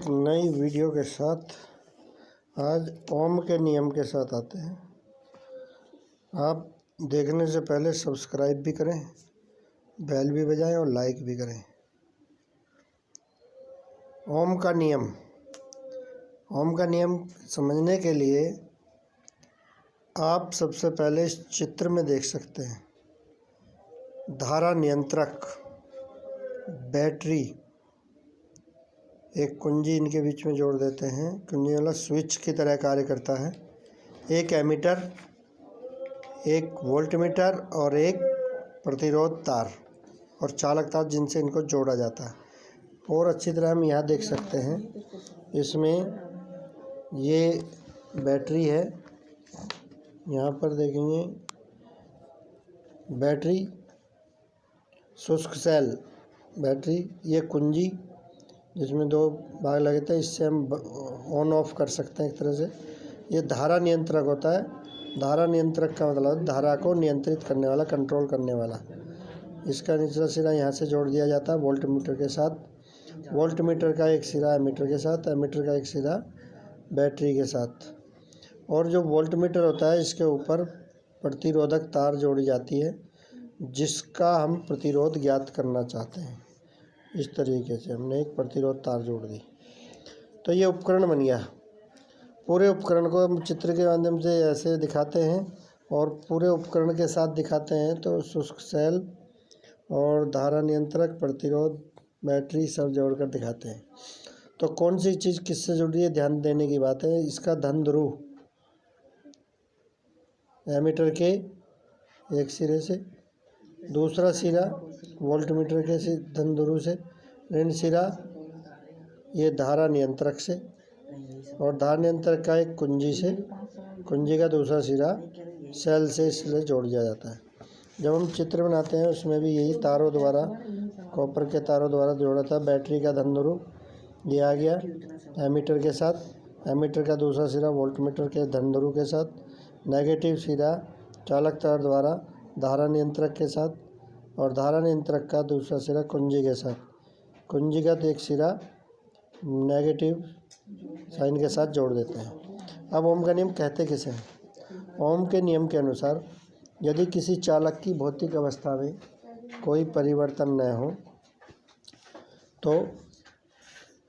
नई वीडियो के साथ आज ओम के नियम के साथ आते हैं। आप देखने से पहले सब्सक्राइब भी करें, बेल भी बजाएं और लाइक भी करें। ओम का नियम समझने के लिए आप सबसे पहले इस चित्र में देख सकते हैं। धारा नियंत्रक, बैटरी, एक कुंजी इनके बीच में जोड़ देते हैं। कुंजी वाला स्विच की तरह कार्य करता है। एक एमीटर, एक वोल्टमीटर और एक प्रतिरोध तार और चालक तार जिनसे इनको जोड़ा जाता है। और अच्छी तरह हम यहाँ देख सकते हैं, इसमें ये बैटरी है। यहाँ पर देखेंगे बैटरी, शुष्क सेल बैटरी, ये कुंजी जिसमें दो भाग लगे थे, इससे हम ऑन ऑफ कर सकते हैं एक तरह से। ये धारा नियंत्रक होता है। धारा नियंत्रक का मतलब धारा को नियंत्रित करने वाला, कंट्रोल करने वाला। इसका निचला सिरा यहाँ से जोड़ दिया जाता है वोल्टमीटर के साथ। वोल्टमीटर का एक सिरा एमीटर के साथ, एमीटर का एक सिरा बैटरी के साथ। और जो वोल्टमीटर होता है, इसके ऊपर प्रतिरोधक तार जोड़ी जाती है जिसका हम प्रतिरोध ज्ञात करना चाहते हैं। इस तरीके से हमने एक प्रतिरोध तार जोड़ दी तो ये उपकरण बन गया। पूरे उपकरण को हम चित्र के माध्यम से ऐसे दिखाते हैं और पूरे उपकरण के साथ दिखाते हैं तो शुष्क सेल और धारा नियंत्रक, प्रतिरोध, बैटरी सब जोड़कर दिखाते हैं। तो कौन सी चीज़ किससे जुड़ी है, ध्यान देने की बात है। इसका धन ध्रुव एमीटर के एक सिरे से, दूसरा सिरा वोल्टमीटर के धन ध्रुव से, ऋण सिरा ये धारा नियंत्रक से, और धारा नियंत्रक का एक कुंजी से, कुंजी का दूसरा सिरा सेल से इसलिए जोड़ दिया जाता है। जब हम चित्र बनाते हैं उसमें भी यही तारों द्वारा, कॉपर के तारों द्वारा जोड़ा था। बैटरी का धन ध्रुव ये आ गया एमीटर के साथ, एमीटर का दूसरा सिरा वोल्टमीटर के धन ध्रुव के साथ, नेगेटिव सिरा चालक तार द्वारा धारा नियंत्रक के साथ, और धारा नियंत्रक का दूसरा सिरा कुंजी के साथ। कुंजी का एक सिरा नेगेटिव साइन के साथ जोड़ देते हैं। अब ओम का नियम कहते किसे हैं? ओम के नियम के अनुसार यदि किसी चालक की भौतिक अवस्था में कोई परिवर्तन न हो तो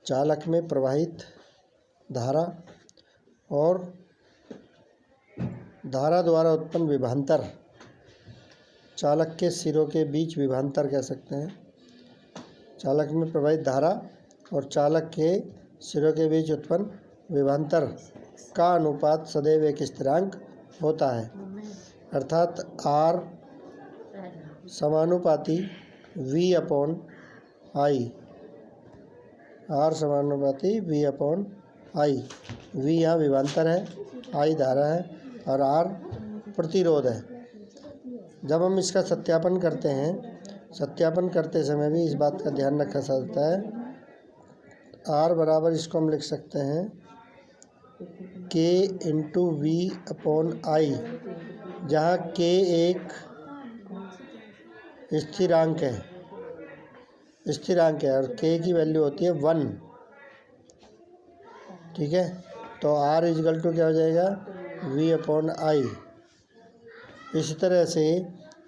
चालक में प्रवाहित धारा और धारा द्वारा उत्पन्न विभवांतर, चालक के सिरों के बीच विभवांतर कह सकते हैं। चालक में प्रवाहित धारा और चालक के सिरों के बीच उत्पन्न विभवांतर का अनुपात सदैव एक स्थिरांक होता है, अर्थात R समानुपाती V अपॉन I। R समानुपाती V अपॉन I। V यहाँ विभवांतर है, I धारा है और R प्रतिरोध है। जब हम इसका सत्यापन करते हैं, सत्यापन करते समय भी इस बात का ध्यान रखा जाता है। R बराबर इसको हम लिख सकते हैं K into V upon I, जहाँ K एक स्थिरांक है, और K की वैल्यू होती है 1। ठीक है, तो R इजकल टू क्या हो जाएगा, V अपॉन I। इसी तरह से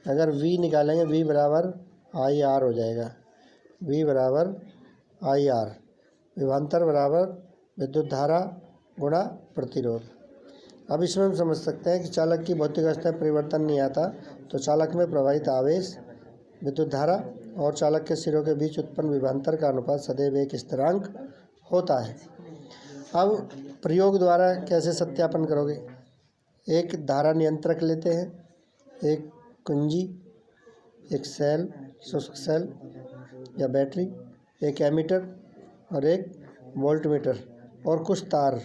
अगर V निकालेंगे, V बराबर IR हो जाएगा, V बराबर IR। विभवांतर बराबर विद्युत धारा गुणा प्रतिरोध। अब इसमें हम समझ सकते हैं कि चालक की भौतिक अवस्था में परिवर्तन नहीं आता तो चालक में प्रवाहित आवेश, विद्युत धारा और चालक के सिरों के बीच उत्पन्न विभवांतर का अनुपात सदैव एक स्थिरांक होता है। अब प्रयोग द्वारा कैसे सत्यापन करोगे? एक धारा नियंत्रक लेते हैं, एक कुंजी, एक सेल, शुष्क सेल या बैटरी, एक एमीटर और एक वोल्टमीटर और कुछ तार,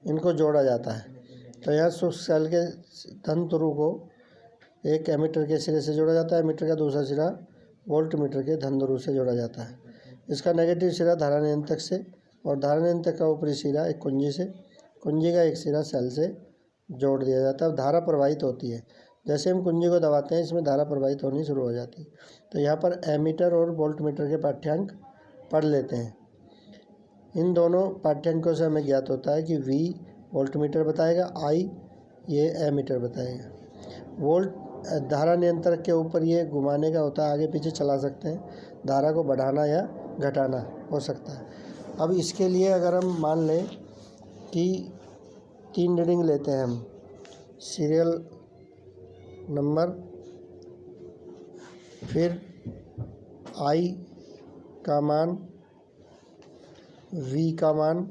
इनको जोड़ा जाता है। तो यहाँ शुष्क सेल के धन ध्रुव को एक एमीटर के सिरे से जोड़ा जाता है, एमीटर का दूसरा सिरा वोल्टमीटर के धन ध्रुव से जोड़ा जाता है। इसका नेगेटिव सिरा धारा नियंत्रक से और धारा नियंत्रक का ऊपरी सिरा एक कुंजी से, कुंजी का एक सिरा सेल से जोड़ दिया जाता है। धारा प्रवाहित होती है, जैसे हम कुंजी को दबाते हैं इसमें धारा प्रवाहित होनी शुरू हो जाती है। तो यहाँ पर एमीटर और वोल्टमीटर के पाठ्यांक पढ़ लेते हैं। इन दोनों पाठ्यांकों से हमें ज्ञात होता है कि V वोल्टमीटर बताएगा, I ये एमीटर बताएगा। वोल्ट धारा नियंत्रक के ऊपर ये घुमाने का होता है, आगे पीछे चला सकते हैं, धारा को बढ़ाना या घटाना हो सकता है। अब इसके लिए अगर हम मान लें कि 3 रीडिंग लेते हैं हम, सीरियल नंबर, फिर I का मान, V का मान,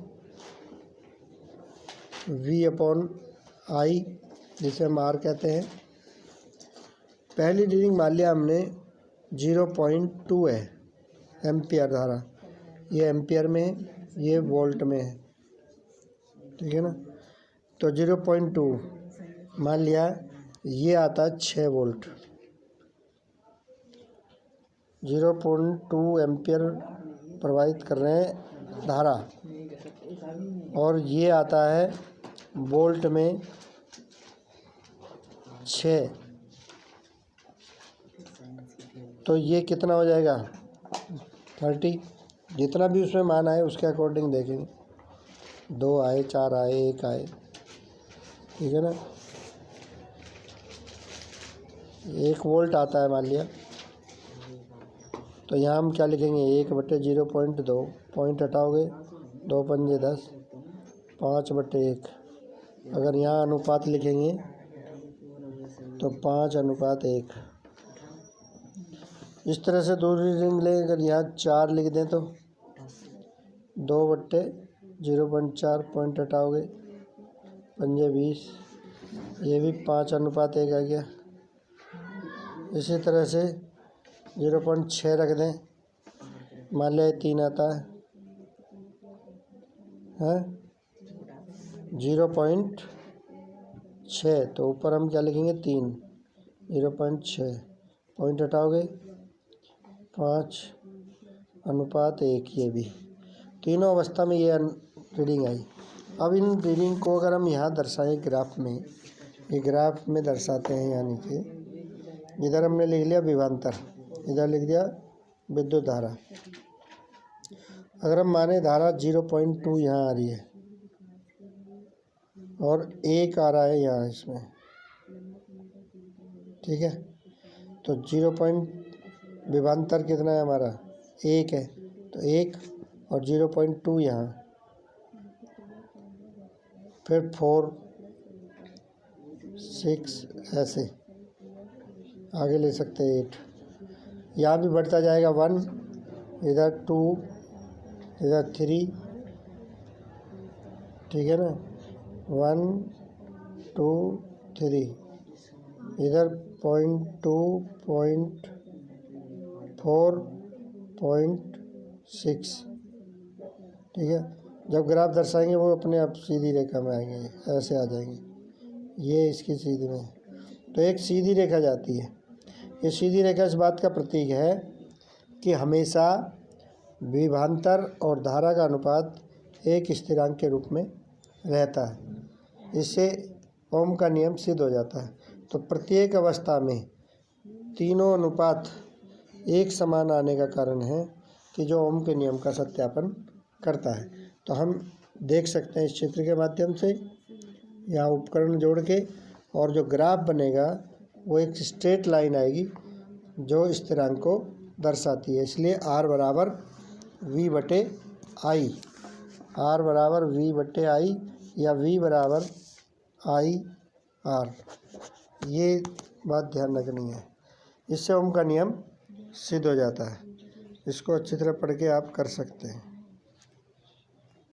V/I जिसे हम R कहते हैं। पहली रीडिंग मान लिया हमने 0.2 है एम्पियर धारा, ये एम्पियर में है, ये वोल्ट में है, ठीक है ना। तो 0.2 मान लिया, ये आता है 6 वोल्ट। 0.2 एम्पियर प्रवाहित कर रहे हैं धारा, और ये आता है वोल्ट में 6। तो ये कितना हो जाएगा 30। जितना भी उसमें मान आए उसके अकॉर्डिंग देखेंगे, 2 आए, 4 आए, 1 आए, ठीक है ना। 1 वोल्ट आता है मान लिया, तो यहाँ हम क्या लिखेंगे, 1/0.2, पॉइंट हटाओगे, 2 पंजे 10, 5/1। अगर यहाँ अनुपात लिखेंगे तो 5:1। इस तरह से दूसरी रिंग लें, अगर यहाँ 4 लिख दें तो 2/0.4, पॉइंट हटाओगे, पंजे 20, ये भी 5:1 आ गया। इसी तरह से 0.6 रख दें, मान लिया 3 आता है, 0.6, तो ऊपर हम क्या लिखेंगे 3, 0.6, पॉइंट हटाओगे, 5:1। ये भी तीनों अवस्था में ये रीडिंग आई। अब इन रीडिंग को अगर हम यहाँ दर्शाएं ग्राफ में, ये ग्राफ में दर्शाते हैं, यानी कि इधर हमने लिख लिया विभवांतर, इधर लिख दिया विद्युत धारा। अगर हम माने धारा 0.2 यहाँ आ रही है और 1 आ रहा है यहाँ इसमें, ठीक है, तो विभवांतर कितना है हमारा, 1 है, तो 1 और 0.2 यहाँ, फिर 4, 6, ऐसे आगे ले सकते हैं 8। यहाँ भी बढ़ता जाएगा 1, इधर 2, इधर 3, ठीक है ना, 1, 2, 3, इधर 0.2, 0.4, 0.6, ठीक है। जब ग्राफ दर्शाएंगे वो अपने आप सीधी रेखा में आएंगे, ऐसे आ जाएंगे, ये इसकी सीधी में, तो एक सीधी रेखा जाती है। ये सीधी रेखा इस बात का प्रतीक है कि हमेशा विभवांतर और धारा का अनुपात एक स्थिरांक के रूप में रहता है। इससे ओम का नियम सिद्ध हो जाता है। तो प्रत्येक अवस्था में तीनों अनुपात एक समान आने का कारण है कि जो ओम के नियम का सत्यापन करता है। तो हम देख सकते हैं इस चित्र के माध्यम से, यहाँ उपकरण जोड़ के, और जो ग्राफ बनेगा वो एक स्ट्रेट लाइन आएगी जो स्थिरांक को दर्शाती है। इसलिए R बराबर V/I, R बराबर V/I या V बराबर I/R, ये बात ध्यान रखनी है। इससे ओम का नियम सिद्ध हो जाता है। इसको अच्छी तरह पढ़ के आप कर सकते हैं।